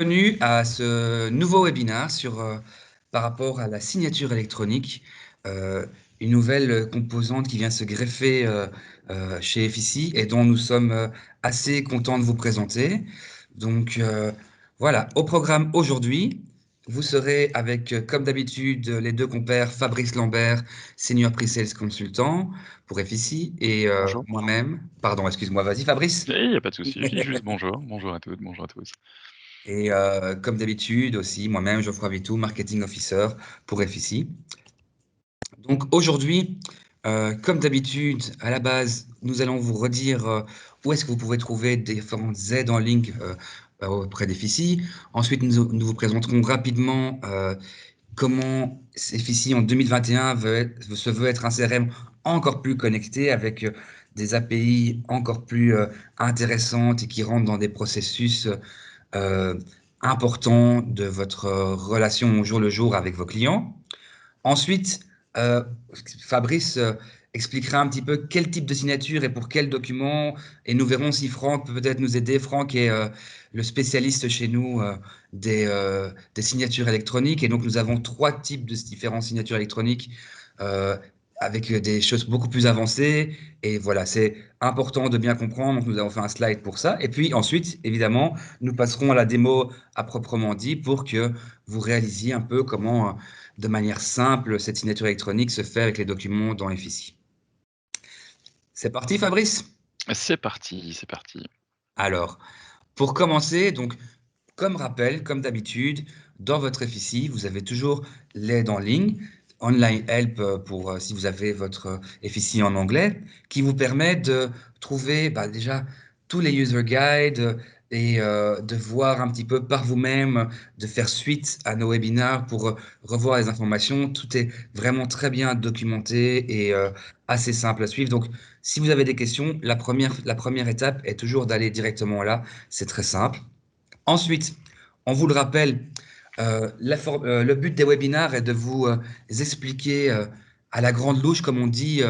Bienvenue à ce nouveau webinaire par rapport à la signature électronique, euh, une nouvelle composante qui vient se greffer chez FICI et dont nous sommes assez contents de vous présenter. Donc voilà, au programme aujourd'hui, vous serez avec, comme d'habitude, les deux compères Fabrice Lambert, Senior Pre-Sales Consultant pour FICI, et Bonjour. moi-même, pardon, excuse-moi, vas-y Fabrice. Il n'y a pas de souci, je dis juste bonjour, bonjour à toutes, bonjour à tous. Et comme d'habitude aussi, moi-même, Geoffroy Vitou, Marketing Officer pour FICI. Donc aujourd'hui, comme d'habitude, à la base, nous allons vous redire où est-ce que vous pouvez trouver différentes aides en ligne auprès d'FICI. Ensuite, nous vous présenterons rapidement comment FICI en 2021 se veut être un CRM encore plus connecté avec des API encore plus intéressantes et qui rentrent dans des processus euh, important de votre relation au jour le jour avec vos clients. Ensuite, euh, Fabrice expliquera un petit peu quel type de signature et pour quel document, et nous verrons si Franck peut peut-être nous aider. Franck est le spécialiste chez nous des signatures électroniques, et donc nous avons trois types de différentes signatures électroniques euh, avec des choses beaucoup plus avancées. Et voilà, c'est important de bien comprendre. Donc nous avons fait un slide pour ça. Et puis ensuite, évidemment, nous passerons à la démo à proprement dit pour que vous réalisiez un peu comment de manière simple, cette signature électronique se fait avec les documents dans FICI. C'est parti, Fabrice? C'est parti, c'est parti. Alors, pour commencer, donc, comme rappel, comme d'habitude, dans votre FICI, vous avez toujours l'aide en ligne, Online Help pour si vous avez votre FICI en anglais, qui vous permet de trouver déjà tous les user guides et de voir un petit peu par vous-même, de faire suite à nos webinaires pour revoir les informations. Tout est vraiment très bien documenté et assez simple à suivre. Donc, si vous avez des questions, la première étape est toujours d'aller directement là. C'est très simple. Ensuite, on vous le rappelle, le but des webinaires est de vous expliquer à la grande louche, comme on dit,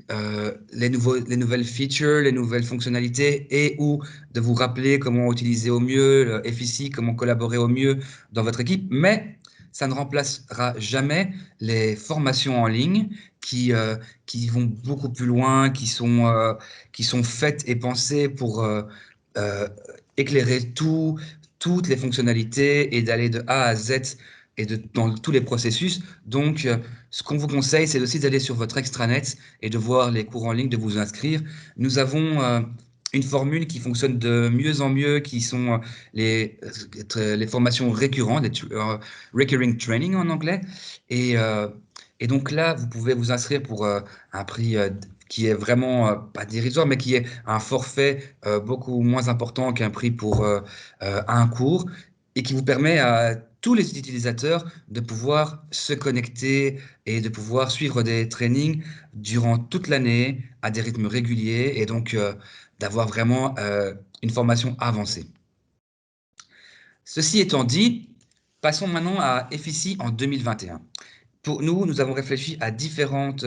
les nouvelles features, les nouvelles fonctionnalités et ou de vous rappeler comment utiliser au mieux le FICI, comment collaborer au mieux dans votre équipe. Mais ça ne remplacera jamais les formations en ligne qui vont beaucoup plus loin, qui sont faites et pensées pour euh, éclairer toutes les fonctionnalités et d'aller de A à Z et dans tous les processus. Donc, ce qu'on vous conseille, c'est aussi d'aller sur votre extranet et de voir les cours en ligne, de vous inscrire. Nous avons une formule qui fonctionne de mieux en mieux, qui sont les formations récurrentes, recurring training en anglais. Et, euh, et donc là, vous pouvez vous inscrire pour un prix qui est vraiment pas dérisoire, mais qui est un forfait beaucoup moins important qu'un prix pour un cours et qui vous permet à tous les utilisateurs de pouvoir se connecter et de pouvoir suivre des trainings durant toute l'année à des rythmes réguliers et donc d'avoir vraiment une formation avancée. Ceci étant dit, passons maintenant à FICI en 2021. Pour nous, nous avons réfléchi à différentes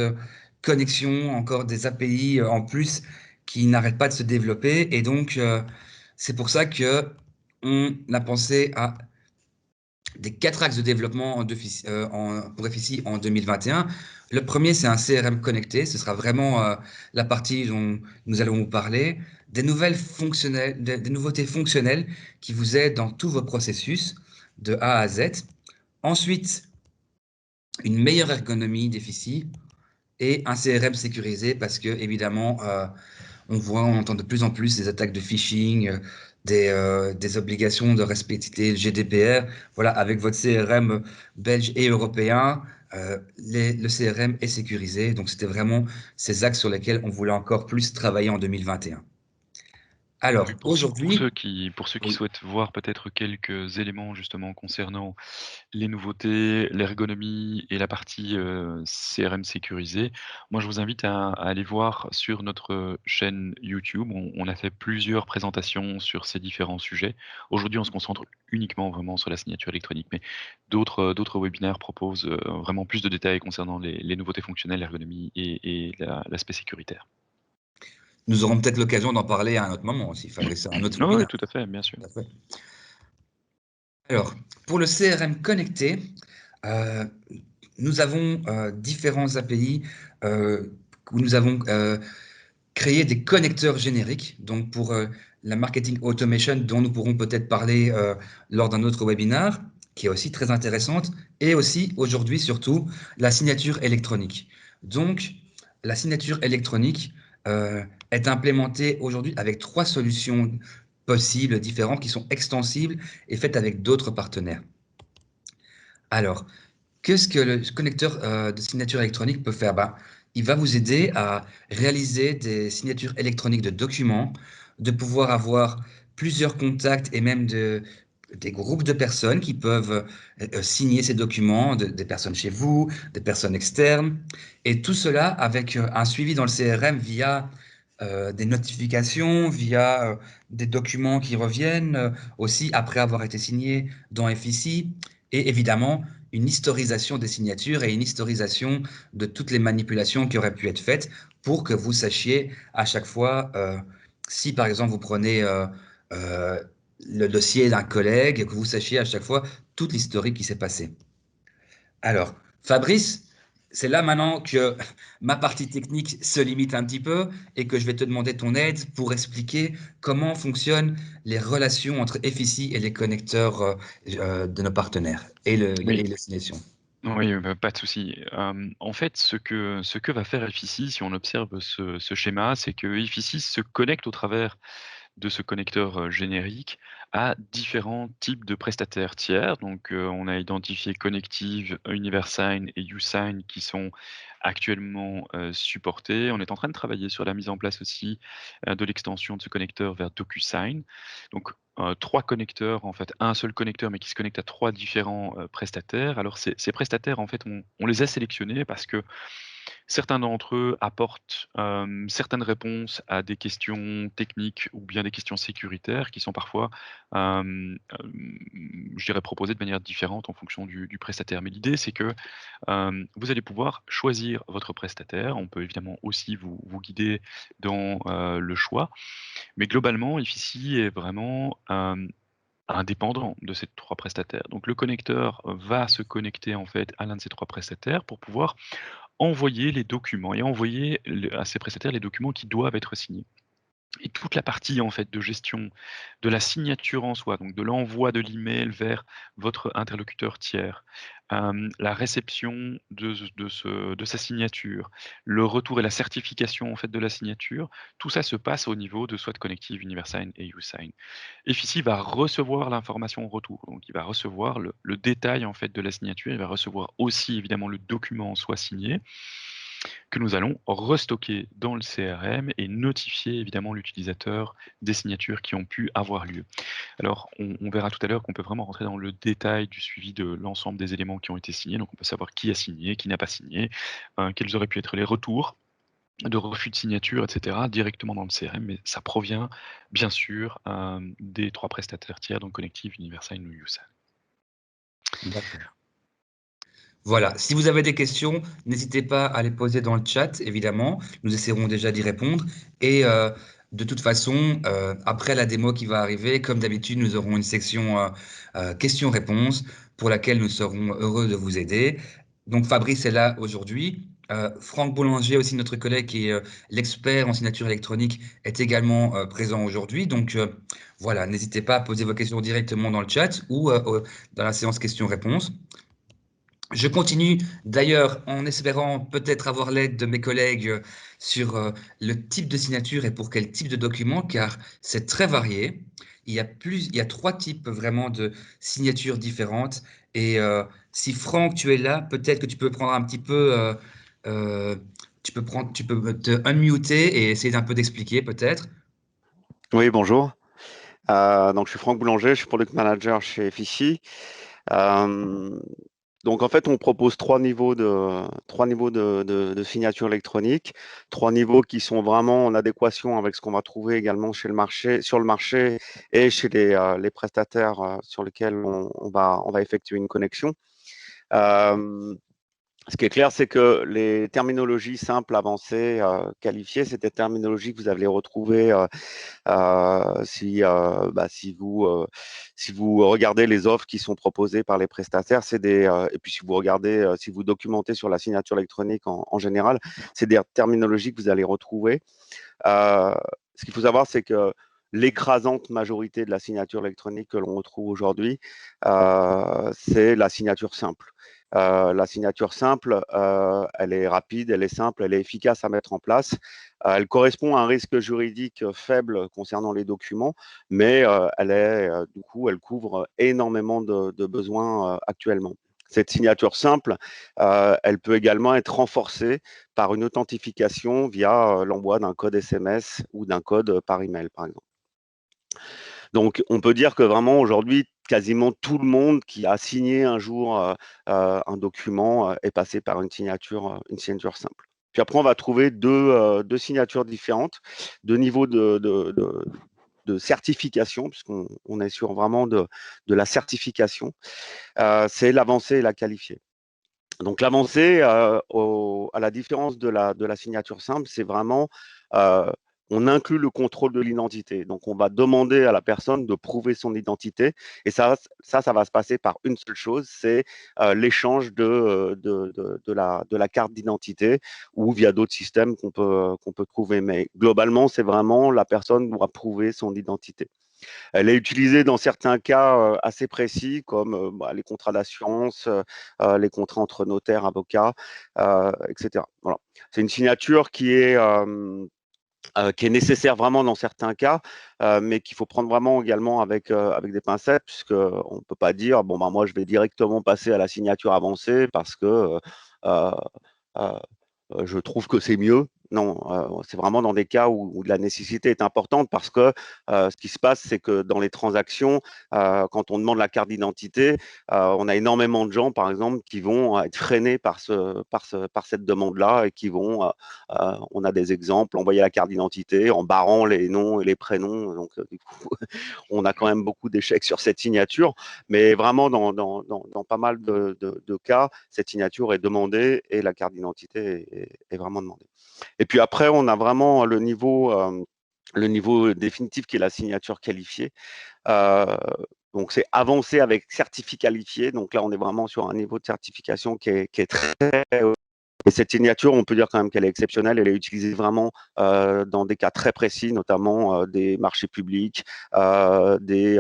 connexions, encore des API en plus qui n'arrêtent pas de se développer. Et donc, c'est pour ça que on a pensé à des quatre axes de développement pour FICI en 2021. Le premier, c'est un CRM connecté. Ce sera vraiment la partie dont nous allons vous parler. Des nouveautés fonctionnelles qui vous aident dans tous vos processus de A à Z. Ensuite, une meilleure ergonomie des FICI et un CRM sécurisé parce que, évidemment, on entend de plus en plus des attaques de phishing, des obligations de respecter le GDPR. Voilà, avec votre CRM belge et européen, le CRM est sécurisé. Donc, c'était vraiment ces axes sur lesquels on voulait encore plus travailler en 2021. Oui, Alors, pour ceux aujourd'hui, qui oui. souhaitent voir peut-être quelques éléments justement concernant les nouveautés, l'ergonomie et la partie CRM sécurisée, moi je vous invite à aller voir sur notre chaîne YouTube. On a fait plusieurs présentations sur ces différents sujets. Aujourd'hui, on se concentre uniquement vraiment sur la signature électronique, mais d'autres webinaires proposent vraiment plus de détails concernant les nouveautés fonctionnelles, l'ergonomie et l'aspect sécuritaire. Nous aurons peut-être l'occasion d'en parler à un autre moment aussi, Fabrice, à un autre Oui, webinaire. tout à fait, bien sûr. Tout à fait. Alors, pour le CRM connecté, euh, nous avons différents API où nous avons créé des connecteurs génériques. Donc, pour la marketing automation, dont nous pourrons peut-être parler lors d'un autre webinaire, qui est aussi très intéressante, et aussi aujourd'hui, surtout, la signature électronique. Donc, la signature électronique est implémentée aujourd'hui avec trois solutions possibles, différentes, qui sont extensibles et faites avec d'autres partenaires. Alors, qu'est-ce que le connecteur de signature électronique peut faire? Ben, il va vous aider à réaliser des signatures électroniques de documents, de pouvoir avoir plusieurs contacts et même des groupes de personnes qui peuvent signer ces documents, des personnes chez vous, des personnes externes, et tout cela avec un suivi dans le CRM via des notifications, via des documents qui reviennent aussi après avoir été signés dans FIC, et évidemment une historisation des signatures et une historisation de toutes les manipulations qui auraient pu être faites pour que vous sachiez à chaque fois, si par exemple vous prenez euh, le dossier d'un collègue, que vous sachiez à chaque fois toute l'historique qui s'est passé. Alors, Fabrice, c'est là maintenant que ma partie technique se limite un petit peu et que je vais te demander ton aide pour expliquer comment fonctionnent les relations entre FIC et les connecteurs de nos partenaires et Oui, les signations. oui, pas de souci. En fait, ce que va faire Effici, si on observe ce schéma, c'est que Effici se connecte au travers de ce connecteur générique à différents types de prestataires tiers. Donc, on a identifié Connective, Universign et Usign qui sont actuellement supportés. On est en train de travailler sur la mise en place aussi de l'extension de ce connecteur vers DocuSign. Donc, trois connecteurs, en fait, un seul connecteur, mais qui se connecte à trois différents prestataires. Alors, ces prestataires, en fait, on les a sélectionnés parce que certains d'entre eux apportent, certaines réponses à des questions techniques ou bien des questions sécuritaires qui sont parfois, je dirais proposées de manière différente en fonction du prestataire. Mais l'idée, c'est que, vous allez pouvoir choisir votre prestataire. On peut évidemment aussi vous guider dans, le choix. Mais globalement, Effici est vraiment, indépendant de ces 3 prestataires. Donc le connecteur va se connecter en fait à l'un de ces 3 prestataires pour pouvoir envoyer les documents et envoyer à ces prestataires les documents qui doivent être signés. Et toute la partie en fait de gestion de la signature en soi, donc de l'envoi de l'email vers votre interlocuteur tiers, la réception de sa signature, le retour et la certification en fait de la signature, tout ça se passe au niveau de soit Connective, Universign et Usign. Effici va recevoir l'information en retour, donc il va recevoir le détail en fait de la signature, il va recevoir aussi évidemment le document en soi signé, que nous allons restocker dans le CRM et notifier évidemment l'utilisateur des signatures qui ont pu avoir lieu. Alors, on verra tout à l'heure qu'on peut vraiment rentrer dans le détail du suivi de l'ensemble des éléments qui ont été signés. Donc, on peut savoir qui a signé, qui n'a pas signé, quels auraient pu être les retours de refus de signature, etc., directement dans le CRM, mais ça provient bien sûr des trois prestataires tiers, donc Connective, Universign ou USAN. D'accord. Voilà, si vous avez des questions, n'hésitez pas à les poser dans le chat, évidemment. Nous essaierons déjà d'y répondre. Et de toute façon, après la démo qui va arriver, comme d'habitude, nous aurons une section questions-réponses pour laquelle nous serons heureux de vous aider. Donc Fabrice est là aujourd'hui. Franck Boulanger, aussi notre collègue qui est l'expert en signature électronique, est également présent aujourd'hui. Donc voilà, n'hésitez pas à poser vos questions directement dans le chat ou dans la séance questions-réponses. Je continue d'ailleurs en espérant peut-être avoir l'aide de mes collègues sur le type de signature et pour quel type de document, car c'est très varié. Il y a trois types vraiment de signatures différentes. Et si Franck, tu es là, peut-être que tu peux prendre un petit peu, euh, tu peux te unmuter et essayer d'un peu d'expliquer peut-être. Oui, bonjour. Donc, je suis Franck Boulanger, je suis product manager chez Fichi. Euh, donc, en fait, on propose trois niveaux de signature électronique, trois niveaux qui sont vraiment en adéquation avec ce qu'on va trouver également sur le marché et chez les prestataires sur lesquels on va effectuer une connexion. Euh, Ce qui est clair, c'est que les terminologies simples, avancées, qualifiées, c'est des terminologies que vous allez retrouver si vous regardez les offres qui sont proposées par les prestataires, et puis si vous regardez, si vous documentez sur la signature électronique en général, c'est des terminologies que vous allez retrouver. Ce qu'il faut savoir, c'est que l'écrasante majorité de la signature électronique que l'on retrouve aujourd'hui, c'est la signature simple. La signature simple, elle est rapide, elle est simple, elle est efficace à mettre en place. Elle correspond à un risque juridique faible concernant les documents, mais du coup, elle couvre énormément de besoins actuellement. Cette signature simple, elle peut également être renforcée par une authentification via l'envoi d'un code SMS ou d'un code par email, par exemple. Donc, on peut dire que vraiment aujourd'hui, quasiment tout le monde qui a signé un jour un document est passé par une signature simple. Puis après, on va trouver deux signatures différentes, deux niveaux de certification, puisqu'on est sur vraiment de la certification. C'est l'avancée et la qualifiée. Donc l'avancée, à la différence de la signature simple, c'est vraiment, on inclut le contrôle de l'identité. Donc on va demander à la personne de prouver son identité et ça va se passer par une seule chose, c'est l'échange de la carte d'identité ou via d'autres systèmes qu'on peut trouver. Mais globalement, c'est vraiment la personne doit prouver son identité. Elle est utilisée dans certains cas assez précis, comme les contrats d'assurance, les contrats entre notaires, avocats, etc. Voilà. C'est une signature qui est nécessaire vraiment dans certains cas, mais qu'il faut prendre vraiment également avec des pincettes, puisqu'on ne peut pas dire bon ben moi je vais directement passer à la signature avancée parce que euh, euh, je trouve que c'est mieux. Non, c'est vraiment dans des cas où la nécessité est importante parce que ce qui se passe, c'est que dans les transactions, quand on demande la carte d'identité, on a énormément de gens, par exemple, qui vont être freinés par cette demande-là et qui vont, on a des exemples, envoyer la carte d'identité en barrant les noms et les prénoms. Donc, du coup, on a quand même beaucoup d'échecs sur cette signature. Mais vraiment, dans pas mal de cas, cette signature est demandée et la carte d'identité est vraiment demandée. Et puis après, on a vraiment le niveau définitif qui est la signature qualifiée. Donc, c'est avancé avec certificat qualifié. Donc là, on est vraiment sur un niveau de certification qui est très haut. Et cette signature, on peut dire quand même qu'elle est exceptionnelle. Elle est utilisée vraiment dans des cas très précis, notamment des marchés publics, des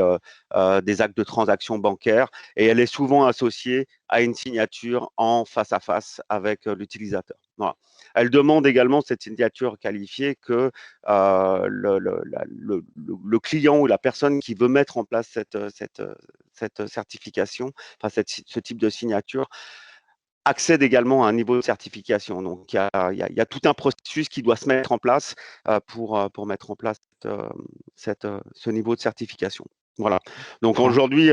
actes de transactions bancaires. Et elle est souvent associée à une signature en face à face avec l'utilisateur. Voilà. Elle demande également, cette signature qualifiée, que le client ou la personne qui veut mettre en place cette certification, enfin ce type de signature, accède également à un niveau de certification. Donc, il y a tout un processus qui doit se mettre en place pour mettre en place ce niveau de certification. Voilà. Donc aujourd'hui,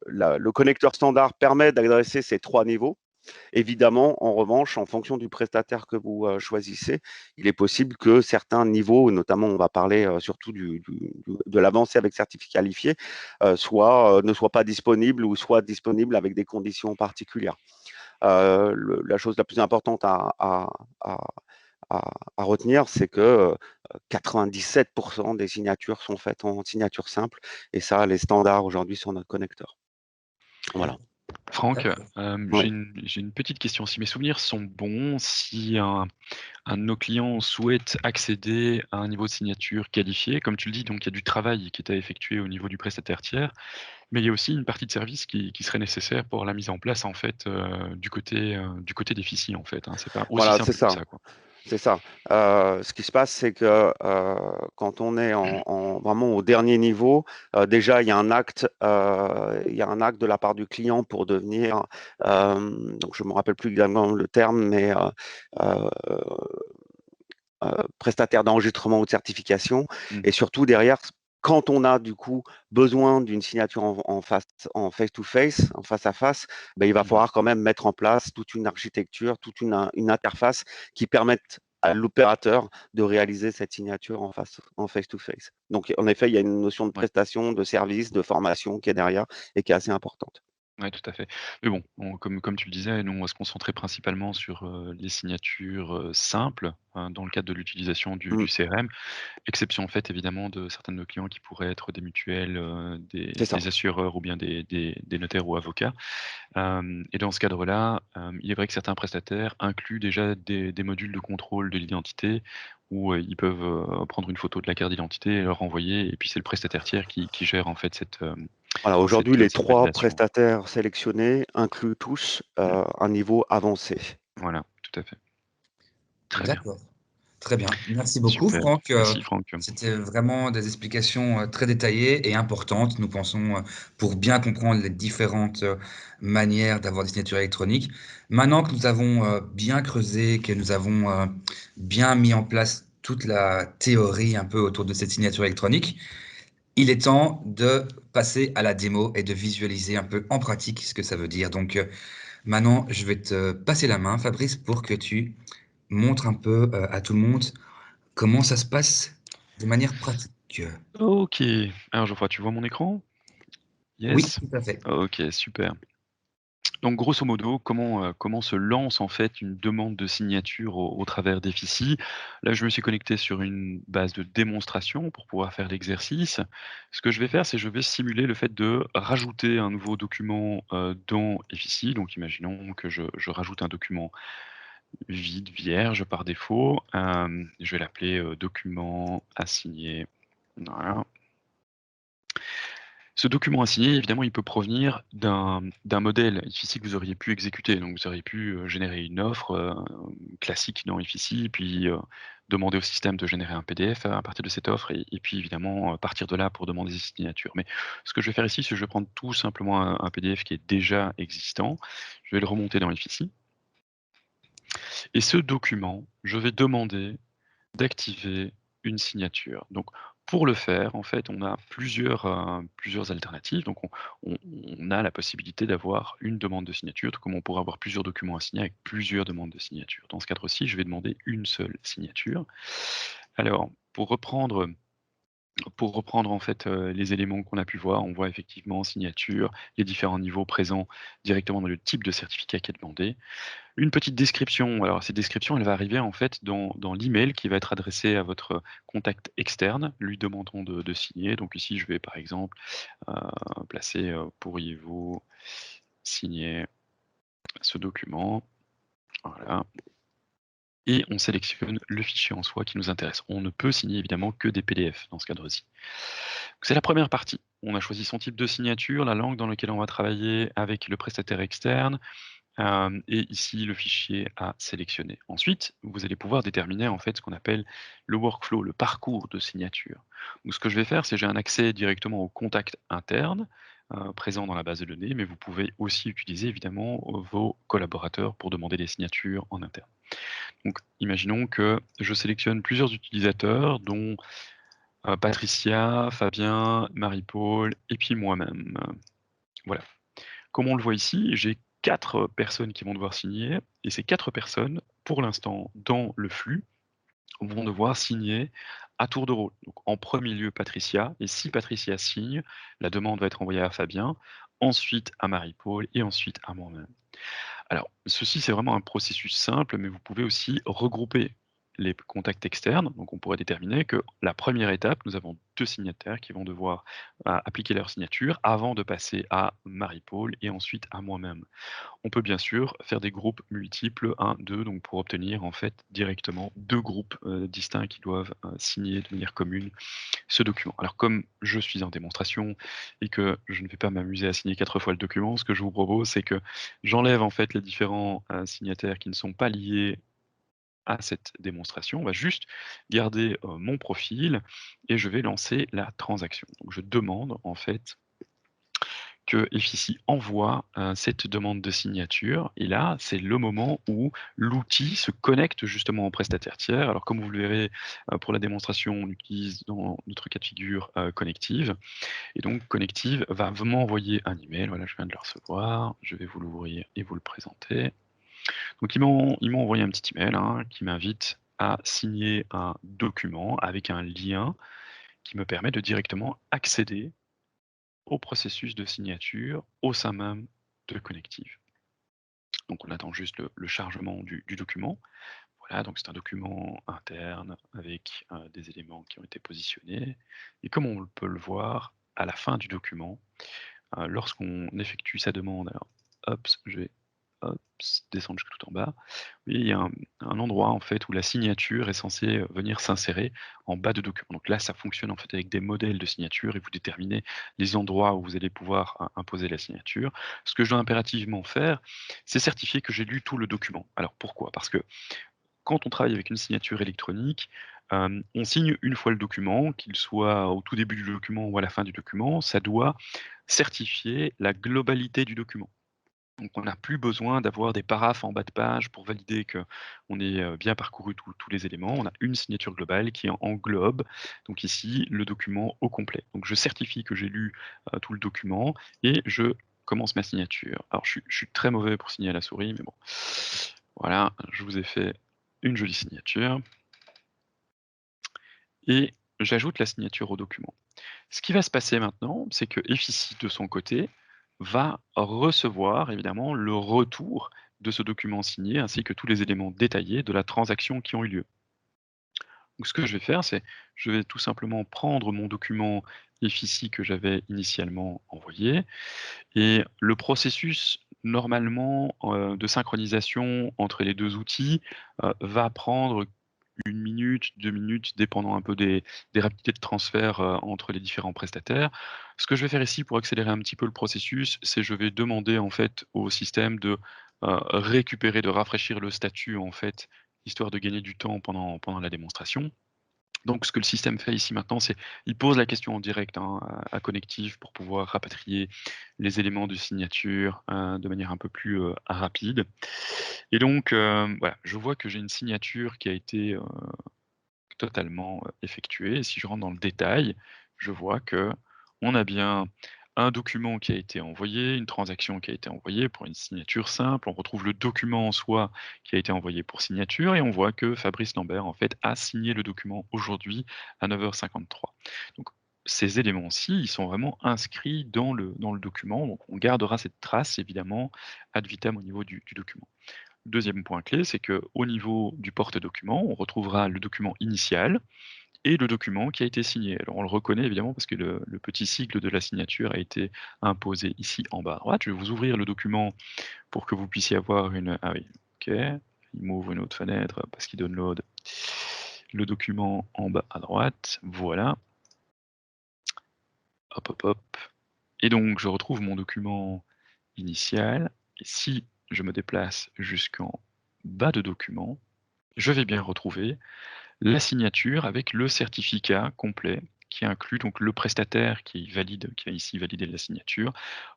le connecteur standard permet d'adresser ces trois niveaux. Évidemment, en revanche, en fonction du prestataire que vous choisissez, il est possible que certains niveaux, notamment on va parler surtout de l'avancée avec certificat qualifié, ne soient pas disponibles ou soient disponibles avec des conditions particulières. La chose la plus importante à retenir, c'est que 97% des signatures sont faites en signature simple et ça, les standards aujourd'hui sur notre connecteur. Voilà. Franck, Ouais. j'ai une petite question. Si mes souvenirs sont bons, si un de nos clients souhaite accéder à un niveau de signature qualifié, comme tu le dis, donc il y a du travail qui est à effectuer au niveau du prestataire tiers, mais il y a aussi une partie de service qui serait nécessaire pour la mise en place, en fait, du côté des fichiers, en fait, hein. C'est pas aussi Voilà, c'est simple que ça. ça, quoi. C'est ça. Ce qui se passe, c'est que quand on est vraiment au dernier niveau, déjà il y a un acte de la part du client pour devenir, donc je me rappelle plus exactement le terme, mais euh, prestataire d'enregistrement ou de certification. Mmh. Et surtout derrière, quand on a du coup besoin d'une signature en face-to-face, en face à face, ben, il va Mmh. falloir quand même mettre en place toute une architecture, toute une interface qui permette à l'opérateur de réaliser cette signature en face-to-face. Donc, en effet, il y a une notion de Ouais. prestation, de service, de formation qui est derrière et qui est assez importante. Ouais, tout à fait. Mais bon, comme tu le disais, nous, on va se concentrer principalement sur, les signatures, simples, dans le cadre de l'utilisation Mmh, du CRM. Exception faite évidemment de certains de nos clients qui pourraient être des mutuelles, c'est ça. des assureurs ou bien des notaires ou avocats. Et dans ce cadre-là, il est vrai que certains prestataires incluent déjà des modules de contrôle de l'identité où, ils peuvent, prendre une photo de la carte d'identité et leur envoyer et puis c'est le prestataire tiers qui gère en fait Voilà, aujourd'hui, les cette 3 validation. prestataires sélectionnés incluent tous, Mmh, un niveau avancé. voilà, tout à fait. Très bien, D'accord. Très bien. Merci beaucoup super. Franck, Merci Franck. c'était vraiment des explications, très détaillées et importantes, nous pensons, pour bien comprendre les différentes, manières d'avoir des signatures électroniques. Maintenant que nous avons, bien creusé, que nous avons, bien mis en place toute la théorie un peu autour de cette signature électronique, il est temps de passer à la démo et de visualiser un peu en pratique ce que ça veut dire. Donc, maintenant je vais te passer la main Fabrice pour que tu montres un peu, à tout le monde comment ça se passe de manière pratique? OK. Alors Geoffroy, tu vois mon écran? Oui, Yes? tout à fait. OK, super. Donc grosso modo, comment se lance en fait une demande de signature au travers d'Efficie? Là, je me suis connecté sur une base de démonstration pour pouvoir faire l'exercice. Ce que je vais faire, c'est je vais simuler le fait de rajouter un nouveau document, dans Efficie. Donc imaginons que je rajoute un document vide, vierge par défaut. Je vais l'appeler, document à signer. Voilà. Ce document assigné, évidemment, il peut provenir d'un modèle Efficie que vous auriez pu exécuter. Donc vous auriez pu, générer une offre, classique dans Efficie, puis, demander au système de générer un PDF à partir de cette offre et puis évidemment, partir de là pour demander des signatures. Mais ce que je vais faire ici, c'est que je vais prendre tout simplement un PDF qui est déjà existant. Je vais le remonter dans Efficie et ce document, je vais demander d'activer une signature. Donc pour le faire, en fait, on a plusieurs alternatives. Donc on a la possibilité d'avoir une demande de signature, tout comme on pourrait avoir plusieurs documents à signer avec plusieurs demandes de signature. Dans ce cadre-ci, je vais demander une seule signature. Alors, pour reprendre en fait, les éléments qu'on a pu voir, on voit effectivement signature, les différents niveaux présents directement dans le type de certificat qui est demandé. Une petite description, alors cette description, elle va arriver en fait dans l'email qui va être adressé à votre contact externe, lui demandant de signer. Donc ici, je vais par exemple, placer, «Pourriez-vous signer ce document?» Voilà et on sélectionne le fichier en soi qui nous intéresse. On ne peut signer évidemment que des PDF dans ce cadre-ci. C'est la première partie. On a choisi son type de signature, la langue dans laquelle on va travailler avec le prestataire externe. Et ici, le fichier à sélectionner. Ensuite, vous allez pouvoir déterminer en fait ce qu'on appelle le workflow, le parcours de signature. Donc, ce que je vais faire, c'est j'ai un accès directement au contact interne présent dans la base de données, mais vous pouvez aussi utiliser évidemment vos collaborateurs pour demander des signatures en interne. Donc, imaginons que je sélectionne plusieurs utilisateurs, dont Patricia, Fabien, Marie-Paul et puis moi-même. Voilà. Comme on le voit ici, j'ai 4 personnes qui vont devoir signer et ces 4 personnes, pour l'instant, dans le flux, vont devoir signer à tour de rôle. Donc en premier lieu Patricia et si Patricia signe, la demande va être envoyée à Fabien, ensuite à Marie-Paul et ensuite à moi-même. Alors, ceci, c'est vraiment un processus simple, mais vous pouvez aussi regrouper les contacts externes. Donc, on pourrait déterminer que la première étape, nous avons 2 signataires qui vont devoir appliquer leur signature avant de passer à Marie-Paul et ensuite à moi-même. On peut bien sûr faire des groupes multiples, 1, 2, donc pour obtenir en fait directement 2 groupes distincts qui doivent signer de manière commune ce document. Alors comme je suis en démonstration et que je ne vais pas m'amuser à signer 4 fois le document, ce que je vous propose, c'est que j'enlève en fait les différents, signataires qui ne sont pas liés à cette démonstration. On va juste garder, mon profil et je vais lancer la transaction. Donc je demande en fait que Efficie envoie, cette demande de signature et là, c'est le moment où l'outil se connecte justement au prestataire tiers. Alors comme vous le verrez, pour la démonstration, on utilise dans notre cas de figure, Connective et donc Connective va m'envoyer un email. Voilà, je viens de le recevoir, je vais vous l'ouvrir et vous le présenter. Donc ils m'ont envoyé un petit email, hein, qui m'invite à signer un document avec un lien qui me permet de directement accéder au processus de signature au sein même de connective. Donc on attend juste le chargement du document. Voilà, donc c'est un document interne avec des éléments qui ont été positionnés. Et comme on peut le voir, à la fin du document, lorsqu'on effectue sa demande, alors hop, je vais descendre jusque tout en bas, oui, il y a un endroit en fait où la signature est censée venir s'insérer en bas de document. Donc là, ça fonctionne en fait avec des modèles de signature et vous déterminez les endroits où vous allez pouvoir imposer la signature. Ce que je dois impérativement faire, c'est certifier que j'ai lu tout le document. Alors pourquoi? Parce que quand on travaille avec une signature électronique, on signe une fois le document, qu'il soit au tout début du document ou à la fin du document, ça doit certifier la globalité du document. Donc on n'a plus besoin d'avoir des paraphes en bas de page pour valider qu'on ait bien parcouru tous les éléments. On a une signature globale qui englobe, donc ici, le document au complet. Donc je certifie que j'ai lu tout le document et je commence ma signature. Alors je suis très mauvais pour signer à la souris, mais bon. Voilà, je vous ai fait une jolie signature. Et j'ajoute la signature au document. Ce qui va se passer maintenant, c'est que Effici, de son côté, va recevoir évidemment le retour de ce document signé, ainsi que tous les éléments détaillés de la transaction qui ont eu lieu. Donc ce que je vais faire, c'est je vais tout simplement prendre mon document Effici que j'avais initialement envoyé, et le processus normalement de synchronisation entre les deux outils va prendre 1 minute, 2 minutes, dépendant un peu des rapidités de transfert, entre les différents prestataires. Ce que je vais faire ici pour accélérer un petit peu le processus, c'est je vais demander en fait au système de, récupérer, de rafraîchir le statut en fait, histoire de gagner du temps pendant la démonstration. Donc ce que le système fait ici maintenant, c'est il pose la question en direct, hein, à Connective pour pouvoir rapatrier les éléments de signature, de manière un peu plus, rapide. Et donc, voilà, je vois que j'ai une signature qui a été, totalement effectuée. Et si je rentre dans le détail, je vois que on a bien un document qui a été envoyé, une transaction qui a été envoyée pour une signature simple. On retrouve le document en soi qui a été envoyé pour signature et on voit que Fabrice Lambert en fait a signé le document aujourd'hui à 9h53. Donc ces éléments-ci, ils sont vraiment inscrits dans le document. Donc on gardera cette trace évidemment ad vitam au niveau du document. Deuxième point clé, c'est qu'au niveau du porte-document, on retrouvera le document initial et le document qui a été signé. Alors on le reconnaît évidemment parce que le petit sigle de la signature a été imposé ici en bas à droite. Je vais vous ouvrir le document pour que vous puissiez avoir une... Ah oui, ok. Il m'ouvre une autre fenêtre parce qu'il download le document en bas à droite. Voilà. Hop, hop, hop. Et donc je retrouve mon document initial. Et si je me déplace jusqu'en bas de document, je vais bien retrouver la signature avec le certificat complet qui inclut donc le prestataire qui a ici validé la signature,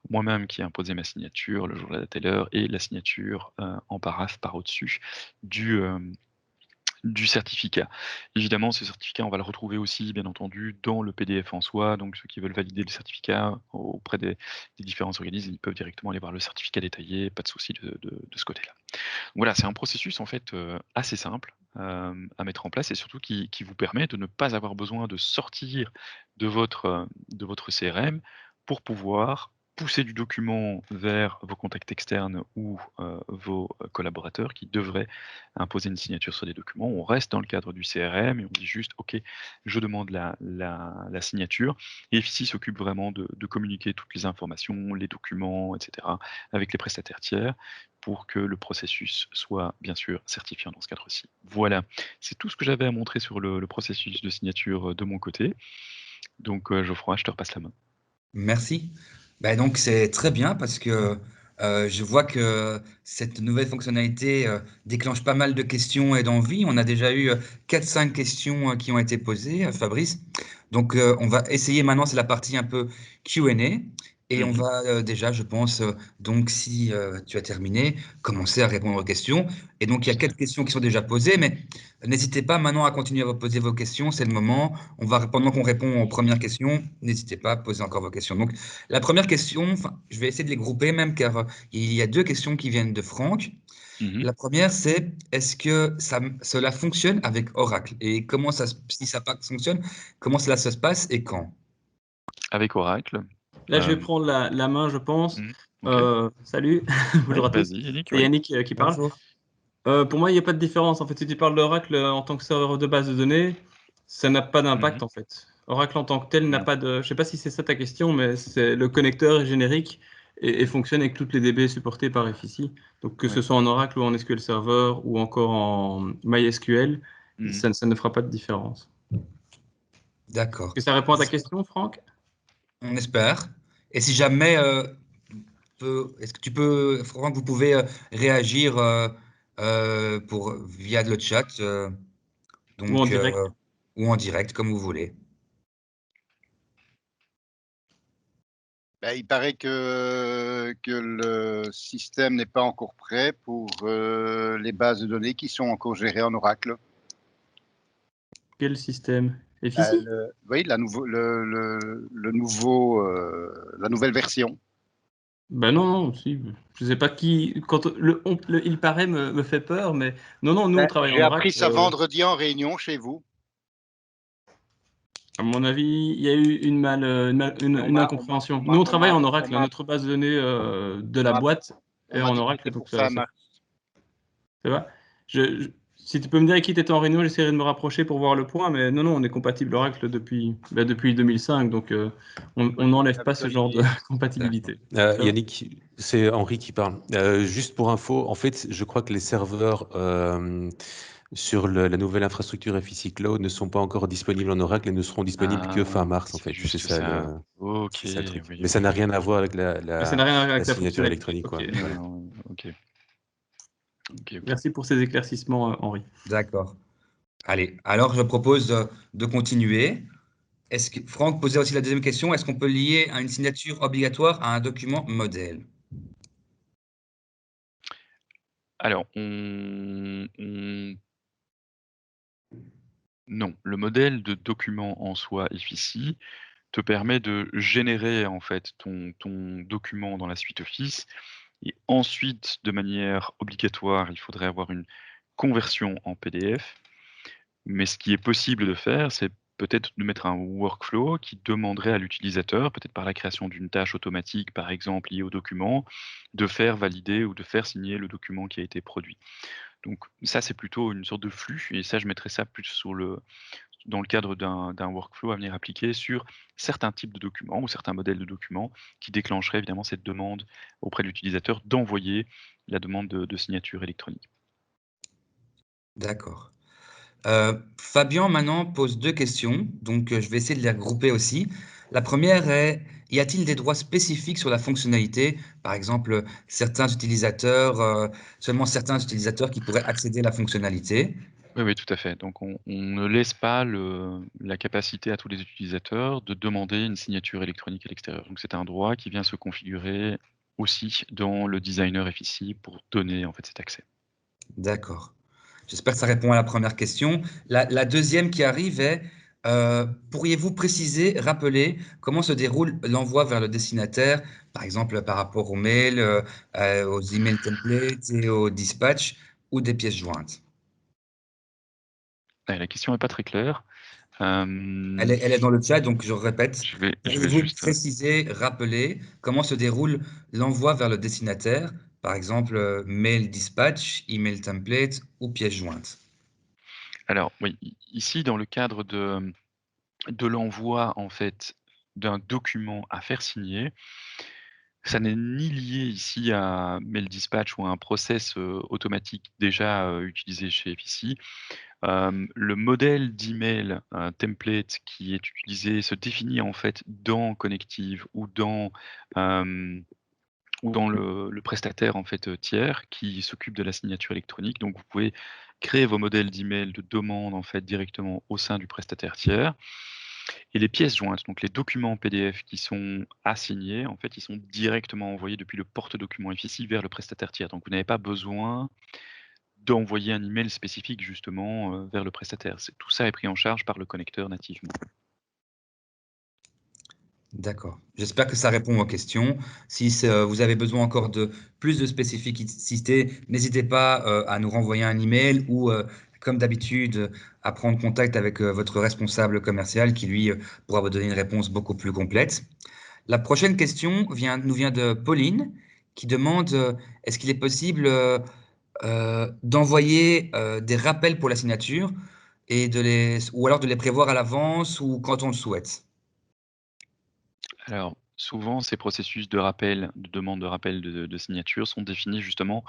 moi-même qui ai imposé ma signature, le jour, la date et l'heure, et la signature en paraphe par au-dessus du, du certificat. Évidemment, ce certificat, on va le retrouver aussi, bien entendu, dans le PDF en soi. Donc, ceux qui veulent valider le certificat auprès des différents organismes, ils peuvent directement aller voir le certificat détaillé, pas de souci de ce côté-là. Voilà, c'est un processus en fait assez simple à mettre en place et surtout qui vous permet de ne pas avoir besoin de sortir de votre CRM pour pouvoir pousser du document vers vos contacts externes ou vos collaborateurs qui devraient imposer une signature sur des documents. On reste dans le cadre du CRM et on dit juste OK, je demande la signature. Et FICI s'occupe vraiment de communiquer toutes les informations, les documents, etc. avec les prestataires tiers pour que le processus soit bien sûr certifiant dans ce cadre-ci. Voilà, c'est tout ce que j'avais à montrer sur le processus de signature de mon côté. Donc Geoffroy, je te repasse la main. Merci. Ben donc c'est très bien parce que je vois que cette nouvelle fonctionnalité déclenche pas mal de questions et d'envies. On a déjà eu 4-5 questions qui ont été posées, Fabrice. Donc on va essayer maintenant, c'est la partie un peu Q&A. Et on va déjà, je pense, donc si tu as terminé, commencer à répondre aux questions. Et donc il y a quelques questions qui sont déjà posées, mais n'hésitez pas maintenant à continuer à poser vos questions, c'est le moment. Pendant qu'on répond aux premières questions, n'hésitez pas à poser encore vos questions. Donc, la première question, enfin, je vais essayer de les grouper même, car il y a deux questions qui viennent de Franck. Mhm. La première, c'est est-ce que cela fonctionne avec Oracle? Et comment si ça fonctionne, comment cela se passe et quand? Avec Oracle. Là, je vais Euh, prendre la main, je pense. mhm. Salut, bonjour à tous. Vas-y, Yannick, C'est oui. Yannick qui parle. Bonjour. Pour moi, il n'y a pas de différence. En fait, si tu parles d'Oracle en tant que serveur de base de données, ça n'a pas d'impact en fait. Oracle en tant que tel n'a Non. pas de. Je sais pas si c'est ça ta question, mais c'est le connecteur est générique et fonctionne avec toutes les DB supportées par FICI. Donc que ce Ouais. soit en Oracle ou en SQL Server ou encore en MySQL, Mhm. ça ne fera pas de différence. D'accord. Est-ce que ça répond à ta question, Franck? On espère. Et si jamais, est-ce que tu peux, Franck, vous pouvez réagir via le chat, Ou en donc, direct? ou en direct, comme vous voulez. Ben, il paraît que le système n'est pas encore prêt pour les bases de données qui sont encore gérées en Oracle. Quel système? FICI? Oui, la nouvelle version. Ben non, non, si. Je sais pas qui. Quand il paraît me fait peur, mais non, non, nous on travaille J'ai en appris Oracle. ça vendredi en réunion chez vous. À mon avis, il y a eu une incompréhension. Nous on travaille en Oracle. Notre base de données de la boîte est en Oracle, donc ça va. Si tu peux me dire avec qui tu étais en réunion, j'essaierai de me rapprocher pour voir le point, mais non, non, on est compatible Oracle depuis 2005, donc on n'enlève pas ce genre de compatibilité. Yannick, c'est Henri qui parle. Juste pour info, en fait, je crois que les serveurs sur la nouvelle infrastructure FICI Cloud ne sont pas encore disponibles en Oracle et ne seront disponibles que fin mars, en fait. Juste C'est ça, Ok. c'est ça le truc. Oui, Mais ça n'a rien à voir avec Mais ça n'a rien à voir avec la signature fonctionnalité. électronique. Ok. Quoi. Voilà. Ok. Merci pour ces éclaircissements, Henri. D'accord. Allez, alors je propose de continuer. Est-ce que Franck posait aussi la deuxième question, est-ce qu'on peut lier une signature obligatoire à un document modèle? Alors, non, le modèle de document en soi FICI te permet de générer en fait ton document dans la suite Office et ensuite, de manière obligatoire, il faudrait avoir une conversion en PDF. Mais ce qui est possible de faire, c'est peut-être de mettre un workflow qui demanderait à l'utilisateur, peut-être par la création d'une tâche automatique, par exemple liée au document, de faire valider ou de faire signer le document qui a été produit. Donc ça, c'est plutôt une sorte de flux, et ça, je mettrais ça plus dans le cadre d'un workflow à venir appliquer sur certains types de documents ou certains modèles de documents qui déclencheraient évidemment cette demande auprès de l'utilisateur d'envoyer la demande de signature électronique. D'accord. Fabien maintenant pose deux questions, donc je vais essayer de les regrouper aussi. La première est, y a-t-il des droits spécifiques sur la fonctionnalité? Par exemple, seulement certains utilisateurs qui pourraient accéder à la fonctionnalité. Oui, oui, tout à fait. Donc on ne laisse pas la capacité à tous les utilisateurs de demander une signature électronique à l'extérieur. Donc c'est un droit qui vient se configurer aussi dans le designer FICI pour donner en fait cet accès. D'accord. J'espère que ça répond à la première question. La deuxième qui arrive est, pourriez-vous préciser, rappeler comment se déroule l'envoi vers le destinataire, par exemple par rapport aux mails, aux email templates et aux dispatch ou des pièces jointes? La question n'est pas très claire. Elle est dans le chat, donc je répète. Je vais Pourriez-vous juste... préciser, rappeler comment se déroule l'envoi vers le destinataire, par exemple mail dispatch, email template ou pièce jointe? Alors oui, ici dans le cadre de l'envoi en fait d'un document à faire signer, ça n'est ni lié ici à Mail Dispatch ou à un process automatique déjà utilisé chez FICI. Le modèle d'email template qui est utilisé se définit en fait dans Connective ou dans le prestataire en fait tiers qui s'occupe de la signature électronique. Donc vous pouvez créer vos modèles d'email de demande en fait directement au sein du prestataire tiers. Et les pièces jointes, donc les documents PDF qui sont assignés, en fait, ils sont directement envoyés depuis le porte-document FICI vers le prestataire tiers. Donc vous n'avez pas besoin d'envoyer un email spécifique justement vers le prestataire. Tout ça est pris en charge par le connecteur nativement. D'accord. J'espère que ça répond aux questions. Si vous avez besoin encore de plus de spécificité, n'hésitez pas à nous renvoyer un email ou, comme d'habitude, à prendre contact avec votre responsable commercial qui, lui, pourra vous donner une réponse beaucoup plus complète. La prochaine question nous vient de Pauline qui demande est-ce qu'il est possible d'envoyer des rappels pour la signature et ou alors de les prévoir à l'avance ou quand on le souhaite. Alors, souvent, ces processus de rappel, de demande de rappel de signature sont définis justement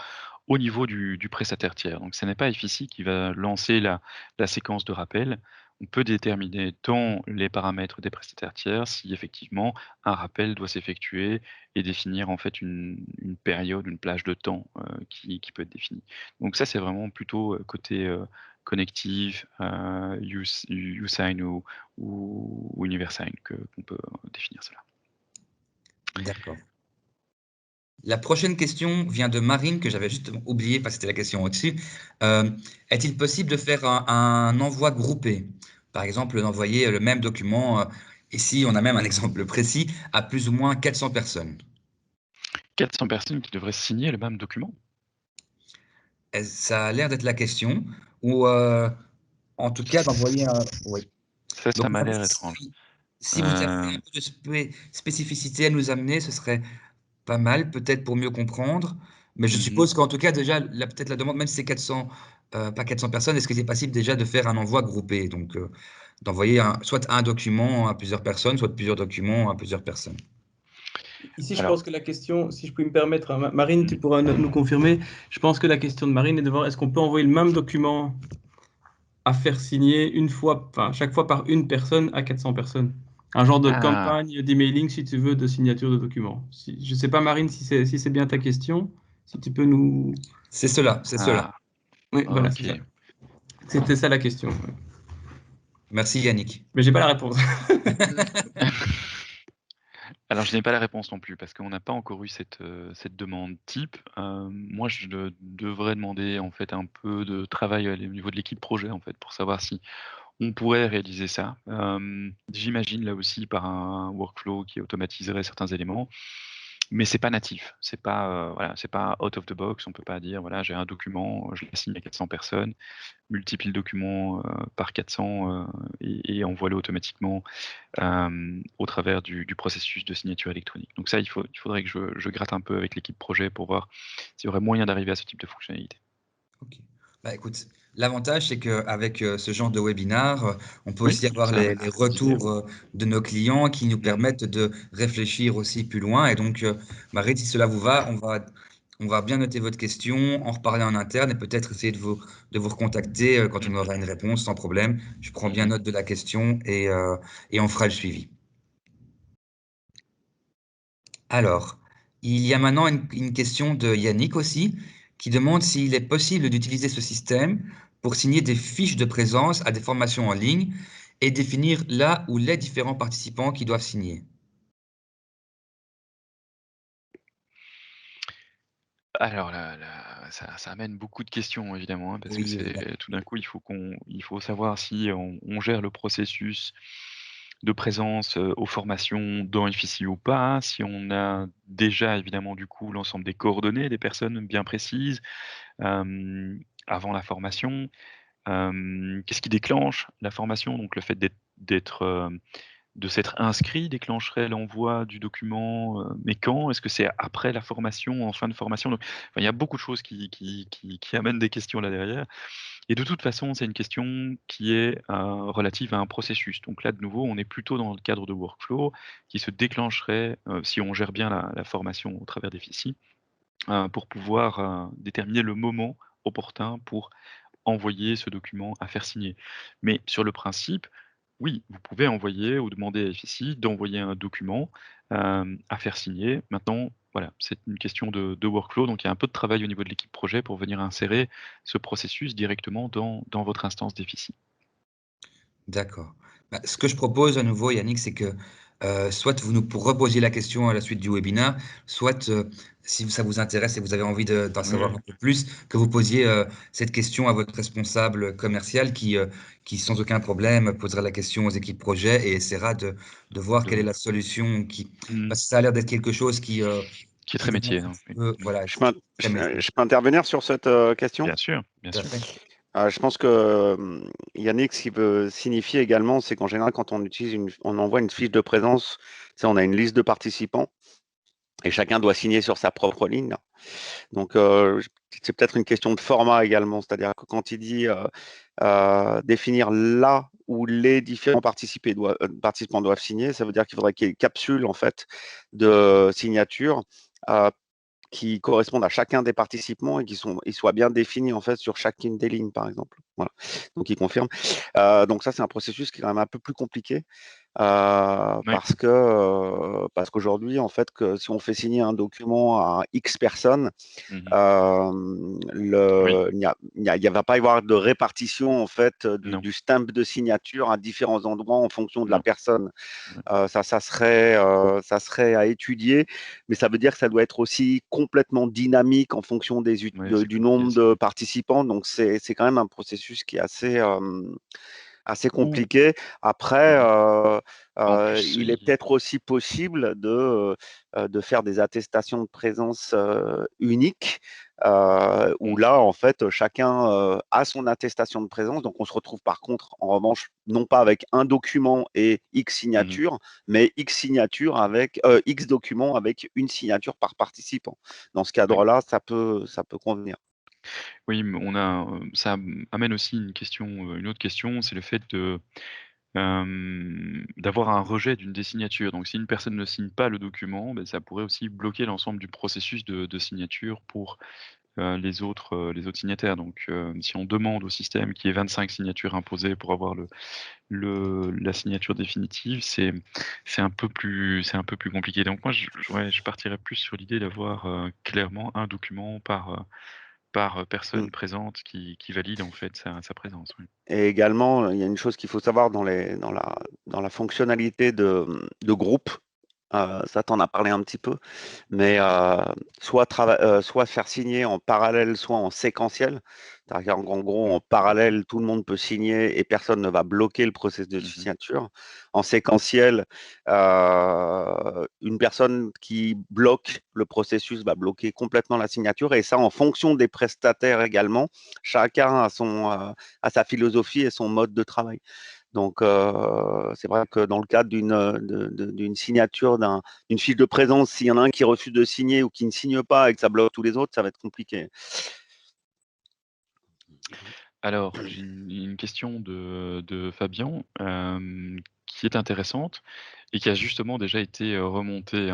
au niveau du prestataire tiers. Donc, ce n'est pas FICI qui va lancer la séquence de rappel. On peut déterminer dans les paramètres des prestataires tiers si effectivement un rappel doit s'effectuer et définir en fait une période, une plage de temps qui peut être définie. Donc ça, c'est vraiment plutôt côté connective, uSign ou UniverSign qu'on peut définir cela. D'accord. La prochaine question vient de Marine, que j'avais justement oublié parce que c'était la question au-dessus. Est-il possible de faire un envoi groupé? Par exemple, d'envoyer le même document, ici on a même un exemple précis, à plus ou moins 400 personnes. 400 personnes qui devraient signer le même document? Ça a l'air d'être la question, ou en tout cas d'envoyer un... Oui. Ça Donc, m'a l'air étrange. si vous avez un peu de spécificité à nous amener, ce serait pas mal, peut-être pour mieux comprendre. Mais je suppose qu'en tout cas, déjà, peut-être la demande, même si c'est 400, pas 400 personnes, est-ce que c'est possible déjà de faire un envoi groupé? Donc, d'envoyer soit un document à plusieurs personnes, soit plusieurs documents à plusieurs personnes. Ici, je pense que la question, si je puis me permettre, hein, Marine, tu pourras nous confirmer. Je pense que la question de Marine est de voir est-ce qu'on peut envoyer le même document à faire signer chaque fois par une personne à 400 personnes. Un genre de campagne d'emailing, si tu veux, de signature de documents. Je ne sais pas, Marine, si c'est bien ta question. Si tu peux nous... C'est cela, c'est cela. Oui, voilà, ok. c'était ça la question. Merci Yannick. Mais j'ai pas la réponse. Alors, je n'ai pas la réponse non plus parce qu'on n'a pas encore eu cette demande type. Moi, je devrais demander en fait un peu de travail au niveau de l'équipe projet en fait pour savoir si on pourrait réaliser ça. J'imagine là aussi par un workflow qui automatiserait certains éléments. Mais c'est pas natif, c'est pas, voilà, c'est pas out of the box. On peut pas dire: «Voilà, j'ai un document, je le signe à 400 personnes, multiplie le document, par 400, et envoie-le automatiquement, au travers du processus de signature électronique». Donc ça, il faudrait que je gratte un peu avec l'équipe projet pour voir s'il y aurait moyen d'arriver à ce type de fonctionnalité. OK. Bah, écoute, l'avantage, c'est qu'avec ce genre de webinar, on peut Oui, aussi avoir ça les retours de nos clients qui nous permettent de réfléchir aussi plus loin. Et donc, Marie, si cela vous va, on va bien noter votre question, en reparler en interne et peut-être essayer de vous recontacter quand on aura une réponse sans problème. Je prends bien note de la question et on fera le suivi. Alors, il y a maintenant une question de Yannick aussi, qui demande s'il est possible d'utiliser ce système pour signer des fiches de présence à des formations en ligne et définir là où les différents participants qui doivent signer. Alors ça amène beaucoup de questions évidemment, hein, parce que Oui, évidemment. tout d'un coup, il faut savoir si on gère le processus de présence, aux formations dans FICI ou pas, si on a déjà évidemment du coup l'ensemble des coordonnées des personnes bien précises, avant la formation. Qu'est-ce qui déclenche la formation? Donc le fait de s'être inscrit déclencherait l'envoi du document, mais quand? Est-ce que c'est après la formation, en fin de formation? Donc, enfin, il y a beaucoup de choses qui amènent des questions là derrière et de toute façon, c'est une question qui est, relative à un processus. Donc là, de nouveau, on est plutôt dans le cadre de workflow qui se déclencherait, si on gère bien la formation au travers des FICI, pour pouvoir, déterminer le moment opportun pour envoyer ce document à faire signer. Mais sur le principe, oui, vous pouvez envoyer ou demander à FICI d'envoyer un document, à faire signer. Maintenant, voilà, c'est une question de workflow, donc il y a un peu de travail au niveau de l'équipe projet pour venir insérer ce processus directement dans votre instance d'FICI. D'accord. Bah, ce que je propose à nouveau, Yannick, c'est que soit vous nous reposiez la question à la suite du webinaire, soit si ça vous intéresse et que vous avez envie d'en savoir un peu plus, que vous posiez cette question à votre responsable commercial qui, sans aucun problème, posera la question aux équipes projet et essaiera de voir quelle est la solution parce que ça a l'air d'être quelque chose qui est très métier, hein, oui. voilà, Je peux intervenir sur cette question? Bien sûr, bien tout à sûr. fait. Je pense que Yannick, ce qu'il veut signifier également, c'est qu'en général, quand on envoie une fiche de présence, on a une liste de participants. et chacun doit signer sur sa propre ligne. Donc, c'est peut-être une question de format également, c'est-à-dire que quand il dit définir là où les différents participants doivent signer, ça veut dire qu'il faudrait qu'il y ait une capsule en fait de signature qui correspondent à chacun des participants et ils soient bien définis en fait sur chacune des lignes, par exemple. Voilà. Donc, il confirme. Donc ça, c'est un processus qui est quand même un peu plus compliqué. Oui. Parce qu'aujourd'hui, en fait, si on fait signer un document à X personnes, Mhm. il ne va pas y avoir de répartition en fait du stamp de signature à différents endroits en fonction de la personne. Ça serait à étudier, mais ça veut dire que ça doit être aussi complètement dynamique en fonction du nombre de participants. Donc, c'est quand même un processus qui est assez compliqué. Après, il est peut-être aussi possible de faire des attestations de présence uniques, où là, en fait, chacun a son attestation de présence. Donc, on se retrouve par contre, en revanche, non pas avec un document et X signatures, mais X signatures avec X documents avec une signature par participant. Dans ce cadre-là, ça peut convenir. Oui, mais ça amène aussi une autre question, c'est le fait d'avoir un rejet d'une des signatures. Donc si une personne ne signe pas le document, ça pourrait aussi bloquer l'ensemble du processus de signature pour les autres signataires. Donc si on demande au système qu'il y ait 25 signatures imposées pour avoir la signature définitive, c'est un peu plus compliqué. Donc moi, je partirais plus sur l'idée d'avoir clairement un document par personne présente qui valide en fait sa présence. Oui. Et également, il y a une chose qu'il faut savoir dans la fonctionnalité de groupe. Ça, t'en as parlé un petit peu, mais soit faire signer en parallèle, soit en séquentiel. C'est-à-dire qu'en gros, en parallèle, tout le monde peut signer et personne ne va bloquer le processus de signature. En séquentiel, une personne qui bloque le processus va bloquer complètement la signature, et ça en fonction des prestataires également. Chacun a sa philosophie et son mode de travail. Donc, c'est vrai que dans le cadre d'une signature, d'une fiche de présence, s'il y en a un qui refuse de signer ou qui ne signe pas et que ça bloque tous les autres, ça va être compliqué. Alors, j'ai une question de Fabien qui est intéressante et qui a justement déjà été remontée.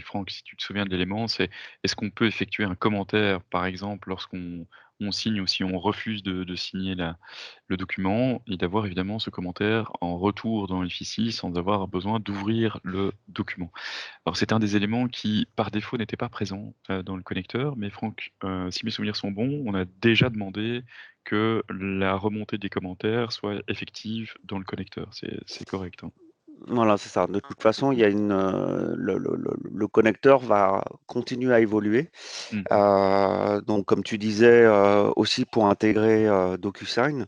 Franck, si tu te souviens de l'élément, c'est est-ce qu'on peut effectuer un commentaire, par exemple, lorsqu'on signe ou si on refuse de signer le document et d'avoir évidemment ce commentaire en retour dans FICI sans avoir besoin d'ouvrir le document. Alors, c'est un des éléments qui, par défaut, n'était pas présent dans le connecteur, mais Franck, si mes souvenirs sont bons, on a déjà demandé que la remontée des commentaires soit effective dans le connecteur. C'est correct, hein? Voilà, c'est ça. De toute façon, il y a le connecteur va continuer à évoluer. Donc, comme tu disais, aussi pour intégrer DocuSign,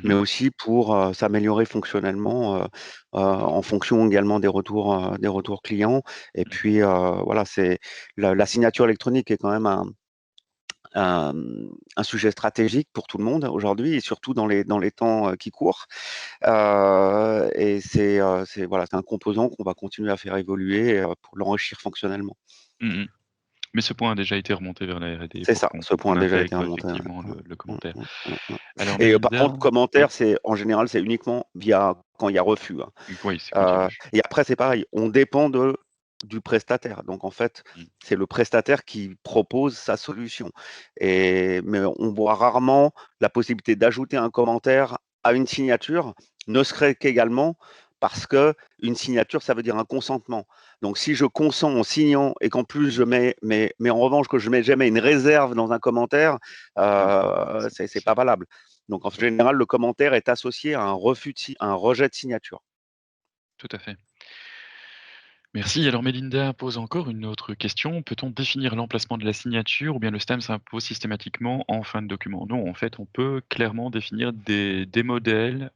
mais aussi pour s'améliorer fonctionnellement en fonction également des retours clients. Et puis, voilà, c'est la signature électronique est quand même un sujet stratégique pour tout le monde aujourd'hui, et surtout dans les temps qui courent. Et c'est un composant qu'on va continuer à faire évoluer pour l'enrichir fonctionnellement. Mais ce point a déjà été remonté vers la R&D C'est pour ça, ce point a déjà été intègre remonté. effectivement le commentaire. Alors, Et par Melinda, contre, commentaire, oui. en général, c'est uniquement quand il y a refus. Oui, c'est quand il y a refus. Et après, c'est pareil, on dépend du prestataire. Donc, en fait, c'est le prestataire qui propose sa solution. Mais on voit rarement la possibilité d'ajouter un commentaire à une signature, ne serait qu'également parce qu'une signature, ça veut dire un consentement. Donc, si je consens en signant et qu'en plus je mets, mais en revanche, que je mets jamais une réserve dans un commentaire, c'est pas valable. Donc, en général, le commentaire est associé à un rejet de signature. Tout à fait. Merci. Alors Mélinda pose encore une autre question. Peut-on définir l'emplacement de la signature ou bien le stamp s'impose systématiquement en fin de document? Non, en fait, on peut clairement définir des modèles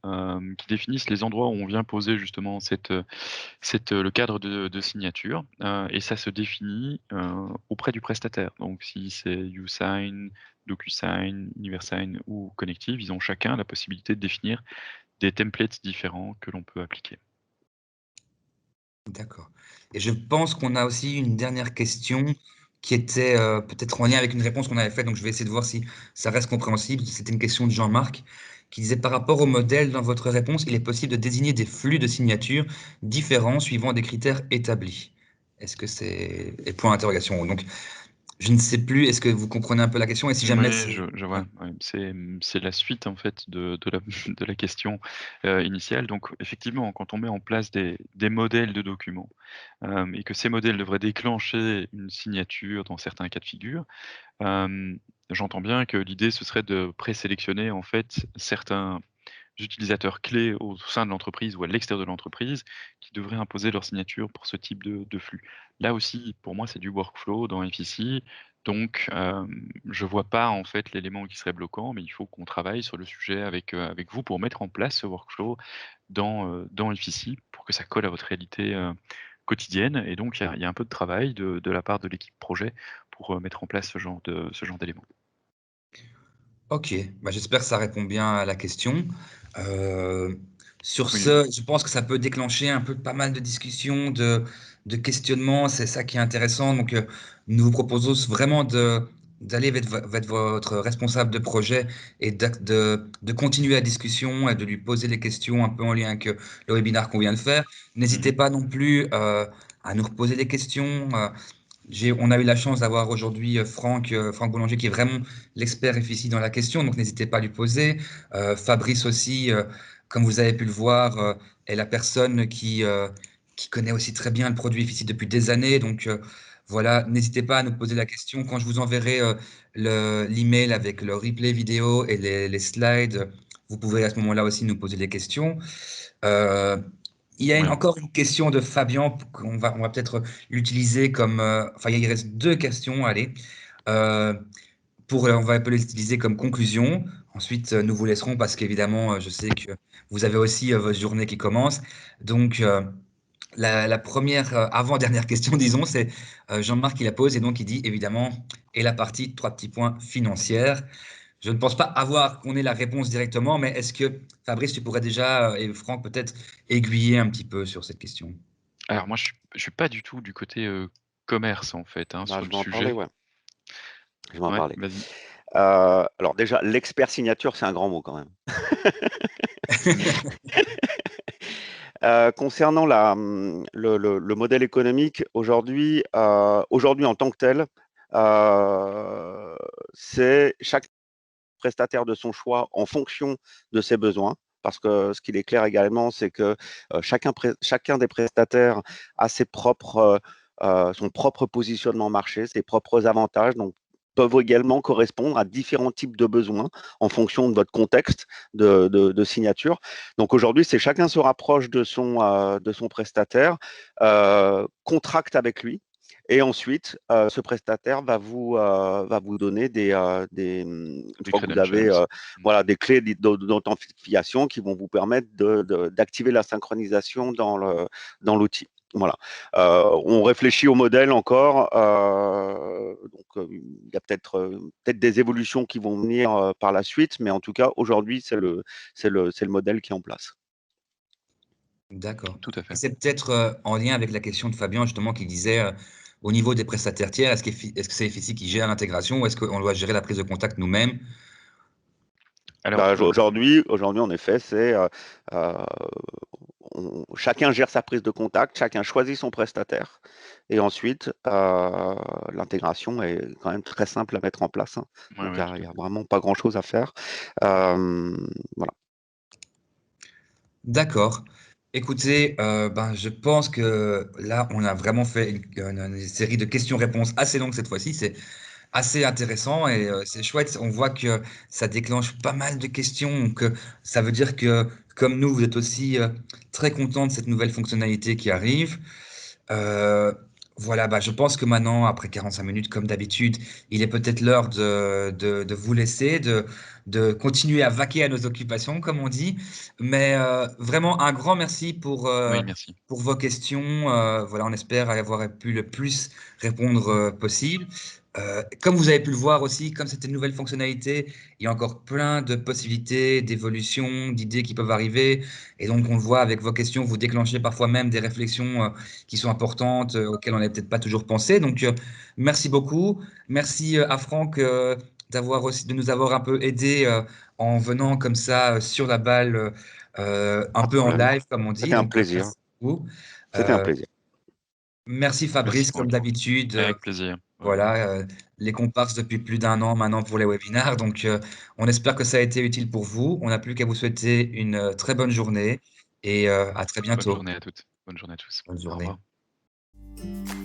qui définissent les endroits où on vient poser justement le cadre de signature. Et ça se définit auprès du prestataire. Donc si c'est YouSign, DocuSign, UniverSign ou Connective, ils ont chacun la possibilité de définir des templates différents que l'on peut appliquer. D'accord. Et je pense qu'on a aussi une dernière question qui était peut-être en lien avec une réponse qu'on avait faite, donc je vais essayer de voir si ça reste compréhensible. C'était une question de Jean-Marc qui disait par rapport au modèle, dans votre réponse, il est possible de désigner des flux de signatures différents suivant des critères établis. Est-ce que c'est... Et point d'interrogation. Donc, je ne sais plus, est-ce que vous comprenez un peu la question? Et si jamais Oui, c'est... je vois, ouais. C'est la suite en fait de la de la question, initiale. Donc effectivement, quand on met en place des modèles de documents, et que ces modèles devraient déclencher une signature dans certains cas de figure, j'entends bien que l'idée ce serait de présélectionner en fait certains utilisateurs clés au sein de l'entreprise ou à l'extérieur de l'entreprise qui devraient imposer leur signature pour ce type de flux. Là aussi, pour moi, c'est du workflow dans FIC, donc je vois pas en fait l'élément qui serait bloquant, mais il faut qu'on travaille sur le sujet avec vous pour mettre en place ce workflow dans FIC pour que ça colle à votre réalité, quotidienne et donc il y a un peu de travail de la part de l'équipe projet pour, mettre en place ce genre d'éléments. Ok, bah, j'espère que ça répond bien à la question. Euh, sur Oui, oui. ce, je pense que ça peut déclencher un peu pas mal de discussions, de questionnements. C'est ça qui est intéressant. Donc, nous vous proposons vraiment d'aller avec votre responsable de projet et de continuer la discussion et de lui poser des questions un peu en lien avec le webinaire qu'on vient de faire. N'hésitez Mmh. pas non plus à nous reposer des questions. On a eu la chance d'avoir aujourd'hui Franck Boulanger, qui est vraiment l'expert FICI dans la question, donc n'hésitez pas à lui poser. Fabrice aussi, comme vous avez pu le voir, est la personne qui connaît aussi très bien le produit FICI depuis des années. Donc voilà, n'hésitez pas à nous poser la question. Quand je vous enverrai l'email avec le replay vidéo et les slides, vous pouvez à ce moment-là aussi nous poser des questions. Euh, il y a Ouais. encore une question de Fabien, on va peut-être l'utiliser comme... enfin, il reste deux questions, allez. Euh, on va un peu les utiliser comme conclusion. Ensuite, nous vous laisserons parce qu'évidemment, je sais que vous avez aussi votre journée qui commence. Donc, la première, avant-dernière question, disons, c'est Jean-Marc qui la pose et donc il dit évidemment, et la partie, trois petits points financière. Je ne pense pas avoir qu'on ait la réponse directement, mais est-ce que Fabrice, tu pourrais déjà, et Franck peut-être, aiguiller un petit peu sur cette question? Alors moi je suis pas du tout du côté, commerce en fait, hein, Bah, sur je le vais en parler, sujet. ouais. Je vais en Ouais, parler. vas-y. Alors déjà, l'expert signature, c'est un grand mot quand même. Mmh. Concernant le modèle économique, aujourd'hui en tant que tel, c'est chaque prestataire de son choix en fonction de ses besoins. Parce que ce qu'il est clair également, c'est que chacun des prestataires a son propre positionnement marché, ses propres avantages. Donc, peuvent également correspondre à différents types de besoins en fonction de votre contexte de signature. Donc aujourd'hui, c'est chacun se rapproche de son prestataire, contracte avec lui. Et ensuite, ce prestataire va vous donner une Des fois que vous avez credentials. Mmh. voilà, des clés d'authentification qui vont vous permettre d'activer la synchronisation dans l'outil. Voilà. On réfléchit au modèle encore. Donc, il y a peut-être des évolutions qui vont venir par la suite, mais en tout cas, aujourd'hui, c'est le modèle qui est en place. D'accord. Tout à Et fait. c'est peut-être en lien avec la question de Fabien, justement, qui disait au niveau des prestataires tiers, est-ce que c'est FICI qui gère l'intégration ou est-ce qu'on doit gérer la prise de contact nous-mêmes? Alors, Bah, aujourd'hui, en effet, chacun gère sa prise de contact, chacun choisit son prestataire, et ensuite l'intégration est quand même très simple à mettre en place, hein. ouais, Donc ouais, il tout y à a fait. vraiment pas grand-chose à faire. Voilà. D'accord. Écoutez, ben, je pense que là, on a vraiment fait une série de questions-réponses assez longues cette fois-ci. C'est assez intéressant et c'est chouette. On voit que ça déclenche pas mal de questions. Donc, ça veut dire que, comme nous, vous êtes aussi très content de cette nouvelle fonctionnalité qui arrive. Euh, voilà, bah, je pense que maintenant, après 45 minutes, comme d'habitude, il est peut-être l'heure de vous laisser, de continuer à vaquer à nos occupations, comme on dit. Mais vraiment, un grand merci Oui, merci. pour vos questions. Voilà, on espère avoir pu le plus répondre possible. Comme vous avez pu le voir aussi, comme c'était une nouvelle fonctionnalité, il y a encore plein de possibilités, d'évolutions, d'idées qui peuvent arriver. Et donc, on le voit avec vos questions, vous déclenchez parfois même des réflexions qui sont importantes, auxquelles on n'avait peut-être pas toujours pensé. Donc, merci beaucoup. Merci à Franck de nous avoir un peu aidé en venant comme ça sur la balle, un peu en live, comme on dit. C'était un Donc, plaisir. merci beaucoup. C'était un plaisir. Merci Fabrice, Merci, comme Franck. d'habitude. Avec plaisir. Voilà, les comparses depuis plus d'1 an maintenant pour les webinars. Donc, on espère que ça a été utile pour vous. On n'a plus qu'à vous souhaiter une très bonne journée et à très Bonne bientôt. journée à toutes. Bonne journée à tous. Bonne Au journée. revoir.